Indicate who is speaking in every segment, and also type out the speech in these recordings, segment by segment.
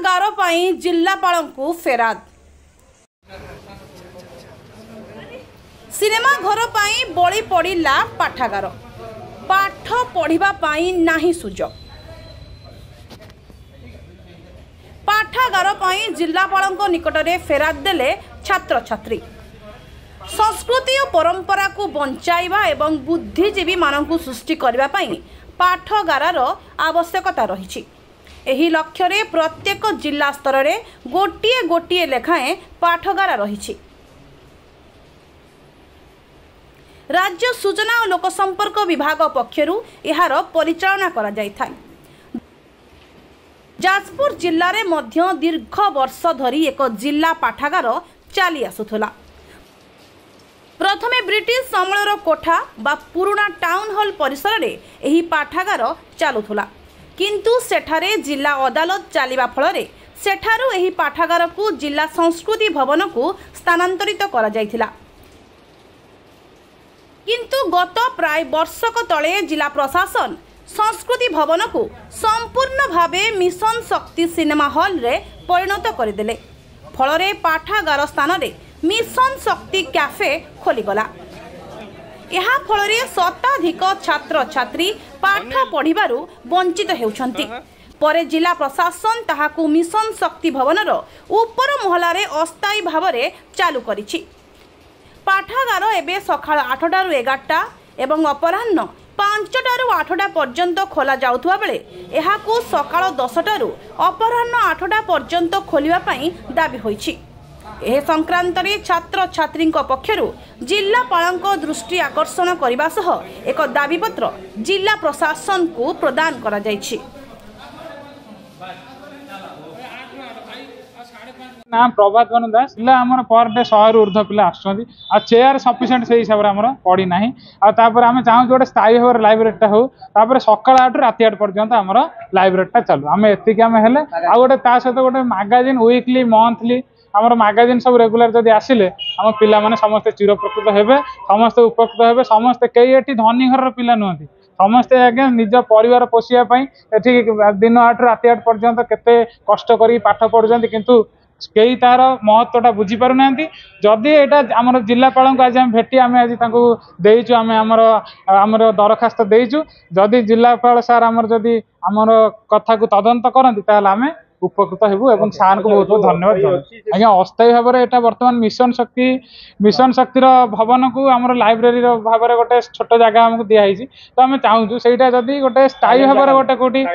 Speaker 1: पाठागार पाई जिल्लापालंकु फेराद। Cinema घर पाई बळी पड़िला पाठागार। पाठ पढ़िबा पाई नाही सुजोग। पाठागार पाई जिल्लापालंक निकटरे फेराद देले छात्र छात्री। संस्कृति और परंपरा को बंचाइबा एवं बुद्धिजीवी मानकु सृष्टि करबा पाई पाठगारार आवश्यकता रही। एही लक्ष्य रे प्रत्येक जिला स्तर रे गोटिए गोटिए लेखाएं पाठगारा रही। राज्य सूचना और लोकसंपर्क विभाग पक्षरु एहार परिचालना करा जाय थाय। जाजपुर जिल्ला रे मध्य दीर्घ वर्ष धरी एक जिला पाठागार चली आसुथला। प्रथमे ब्रिटिश अमलर कोठा बा पुराना टाउन हॉल परिसर रे एही पाठागार चालुथला, किंतु सेठारे जिला अदालत चलिबा फलरे सेठारु एही पाठागार को जिला संस्कृति भवन को स्थानांतरित करा जायथिला। किंतु गत प्राय वर्षक तले जिला प्रशासन संस्कृति भवन को संपूर्ण भावे मिशन शक्ति सिनेमा हॉल रे परिणत करदेले। फलरे पाठागार स्थान रे मिशन शक्ति कैफे खोलीगला। यहा फलरे शताधिक छात्र छात्री पाठ पढ़िबारु वंचित हेउछंती। परे जिला प्रशासन ताहाकु मिशन शक्ति भवनर ऊपर महलारे अस्थायी भावरे चालू करिछि। पाठागार एबे सकाळ 8टारु 11टा एवं अपराह्न 5टारु 8टा पर्यंत खोला जाउथुवा बेले एहाकु सकाळ 10टारु अपराह्न 8टा पर्यंत खोलिबा पई दाबी होइछि। एहे संक्रांत रे छात्र छात्री पक्षरु जिल्लापालंक दृष्टि आकर्षण करने सह एक दाबीपत्र जिला प्रशासन को प्रदान करा जायछि।
Speaker 2: नाम प्रभात बन दास पिला आमर पर डे 100 रु ऊर्ध्व पिला आसुଛନ୍ତି आ चेयर सफिशिएंट से हिसाब रे हमर पड़ी नाही आ तापर आमे चाहू जोटे स्थायी होर लाइब्रेरीटा हो तापर सकाळ 8 रु राति 8 पर्यंत हमर लाइब्रेरीटा चालू आमे एतिक आमे हेले आ गोटे ता सहित गोटे मैगजीन वीकली मंथली आमर मैगजीन सब रेगुलर जदि आसिले हम पिला माने समस्त चिरप्रकृत हेबे, समस्त उपकृत हेबे। समस्त कई एठी धनी घर पिला नुहंती, समस्ते आज्ञा निज परिवार पोषिया पई एठी दिन 8 रु राति 8 पर्यंत केते कष्ट करी पाठ पढुचंती, किंतु कई तार महत्वटा बुझी पारु नांती। जदि एटा हमर जिल्लापाल को आज हम भेटी आमे आज तांको देइछु आमे हमर दरखास्त देइछु। जदि जिल्लापाल सार हमर जदि हमर कथा को तदंत करंती ताहले आमे उपकृत हेबु एवं सार को बहुत बहुत धन्यवाद जणाउ। आज्ञा अस्थायी भाव में एटा वर्तमान मिशन शक्तिर भवन को हमर लाइब्रेरी भाव में गोटे छोट जगह हमको दिखाई तो आम चाहूँ से जदि गोटे स्थायी भाव में गोटे कौटी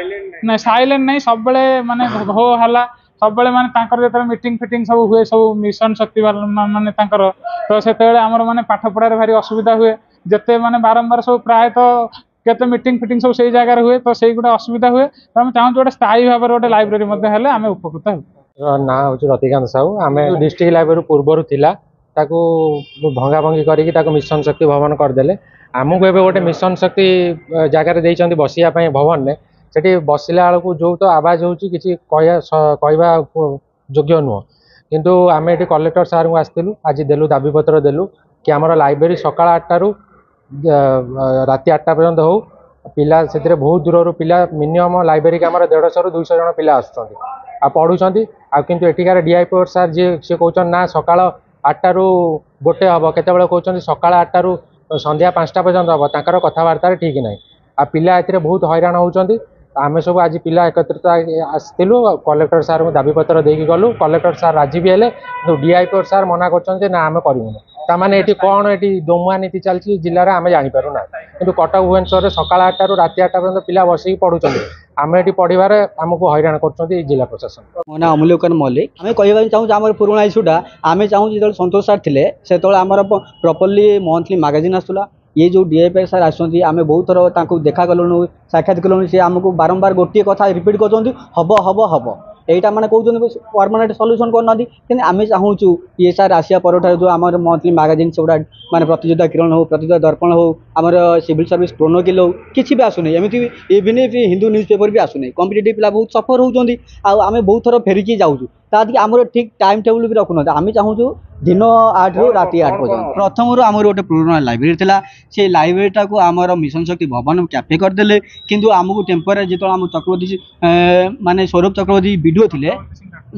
Speaker 2: ना साइलेंट नहीं सब बेले माने हो हला सब बेले माने तांकर जेतरे मीटिंग फिटिंग सब हुए सब मिशन शक्ति माने तांकर तो सेते हमर माने पाठ पढ़ारे भारी असुविधा हुए जेते माने बारंबार सब प्रायतः केते मीटिंग फिटिंग सब सही जगह हुए तो सही गोटे असुविधा हुए तो आम चाहूँ गोटे स्थायी भाव में गोटे लाइब्रेरी हेले आम उपकृत हो।
Speaker 3: ना हूँ रतिकांत साहू आम डिस्ट्रिक्ट लाइब्रेरी पूर्वर थिला ताकू भंगा भंगी करके मिशन शक्ति भवन करदेले आमको एबे गोटे मिशन शक्ति जगार देइचंती बसिया पई भवन ने सेठी बसिला बेलू जो तो आवाज होची किछि कहवा योग्य नुह किंतु आम ये कलेक्टर सार को आसलु आज देलु दाबी पत्र देलु कि आमर लाइब्रेरी सकाळ 8टारू राति 8टा पर्यंत हो पिला से बहुत दूर पिला मिनिमम लाइब्रेरी के 150 रु 200 जन पिला आसुଛନ୍ତି आ पढ़ुଛନ୍ତି आ किंतु एଠିकार डीआईपी सार जी से कहउछन ना सकाळ 8टारू गोटे हम केतेबेले कहउछन सकाळ 8टारू संध्या 5टा पर्यंत हम तांकर कथबार्ता ठीक ना आ पिला एथिरे बहुत हैरान होउछନ୍ତି। आम सब आज पिला एकत्रित आसलु कलेक्टर सार को दाबी पत्र देकी गलु कलेक्टर सार राजी भी हेले डीआईपी सार मना कर ना आम करूँ ताने ये कौन ये दोमुआ नीति चलती जिले में आम जापरूना कि कटक भुवनेश्वर सकाळ 8टारू राति 8टा पर्यंत पिला बसिक पढ़ुं आम ये पढ़ार आमको हैरान कर जिला प्रशासन।
Speaker 4: मो ना अमूल्यकर मल्लिक आम कह चाहूँ आम पुराणा इश्यूटा आम चाहूँ जो संतोष सार थे से आमर प्रॉपर्ली मंथली मैगजीन आसूला ये जो डीआईपी सार आसुँच आम बहुत थर देखा गलुँ साक्षात कलुँ सी आमको बारंबार गोटे कथा रिपीट कर हम हम हम यहाँ मैंने कहते परमानेंट सल्यूशन करना कि आम चाहूँ ये सार आसिया पर जो आम मंथली मैगजीन से माने प्रतियोगिता किरण हो प्रतियोगिता दर्पण हो आमर सिविल सर्विस क्रोनिकल हो किसी भी आसुना एमती इवन हिंदू न्यूज पेपर भी आसुना कॉम्पिटिटिव पिला बहुत सफर होती आम बहुत थर फेरिकी जाऊँ ताकि आमर ठीक टाइम टेबुल भी रखुना आम चाहूँ दिन 8 रु राति 8 पर्यंत प्रथम आमर गोटे पुराना लाइब्रेरी था से लाइब्रेरीटा को आमर मिशन शक्ति भवन कैफे करदे किंतु आमको टेम्पोरारी जो आम चक्रवर्ती माने सौरभ चक्रवर्ती वीडियो थे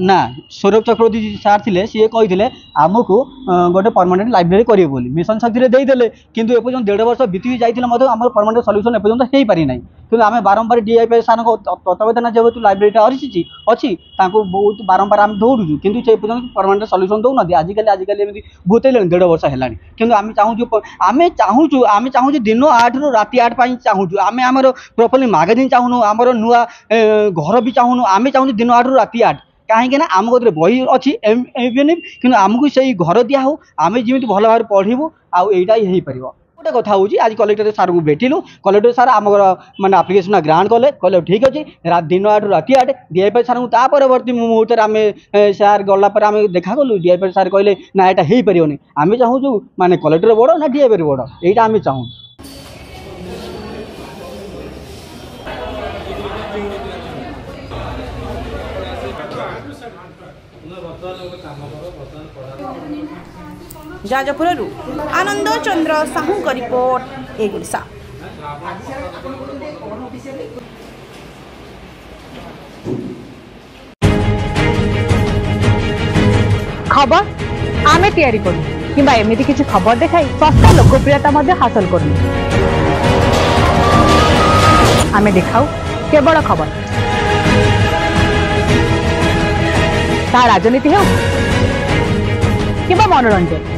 Speaker 4: ना सौरभ चक्रवर्ती सार थे सी कही आमको गोटे परमानेंट लाइब्रेरी करेंगे बोली मिशन शक्ति देदेले किंतु एपर्यंत 1.5 वर्ष बीती जाइए आम परमानेंट सल्यूशन एपर्यंत हो पारि ना कि आम बारंबार डीआईपी सार तत्वावधान जेहेतु लाइब्रेरीटा अच्छी बहुत बारंबार आम दौड़ू कि परमानेंट सल्यूशन दौना आजिकल एमती बुतैले 1.5 वर्ष है कि आम चाहूँ दिन 8 रु राति 8 चाहूँ आम आमर प्रॉपर्ली मैगजीन चाहूँ आमर नुआ घर भी चाहूँ आम चाहूँ दिन 8 रु राति 8 कहीं आम गति बही अच्छी कि आमको से घर दिया हो आम जमी भल भाव पढ़ू आईटा ही पार गोटे कथा हूँ आज कलेक्टर सार को भेटिलु कलेक्टर सार आम माने आप्लिकेसन ग्रांट कले कहले ठीक अच्छे दिन 8 रु राति 8 डीआईपी सार को परवर्ती मुहूर्त आम सार गलापर आम देखा कलु डीआईपी सार कहले ना यहाँ हो पारे आम चाहूँ माने कलेक्टर बड़ ना डीआईपी बड़ यहाँ आम चाहूँ
Speaker 1: जाजपुरु आनंद चंद्र साहू का रिपोर्ट एगुड़िशा।
Speaker 5: खबर आमे तैयारी करू किंबा एमिति किछि खबर देखाई सस्ता लोकप्रियता मध्ये हासिल करू आमे देखाऊ केवल खबर ता राजनीति हो किंबा मनोरंजन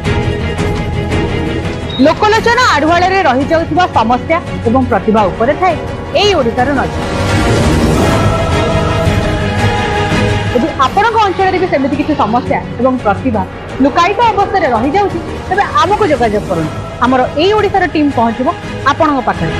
Speaker 5: लोकलोचन आढ़ुआल रही जाउथिबा समस्या एवं प्रतिभा उपरे थाए एई ओडिशार नजर यदि आपणक अंचल भी सेमती किसी समस्या एवं प्रतिभा लुकायित अवस्था रही जाउछि तबे आमको जोगाजोग करନ୍ତୁ ଆମର ଏଇ ଓଡ଼ିଶାର टीम पहुँचब ଆପଣଙ୍କ ପାଖରେ।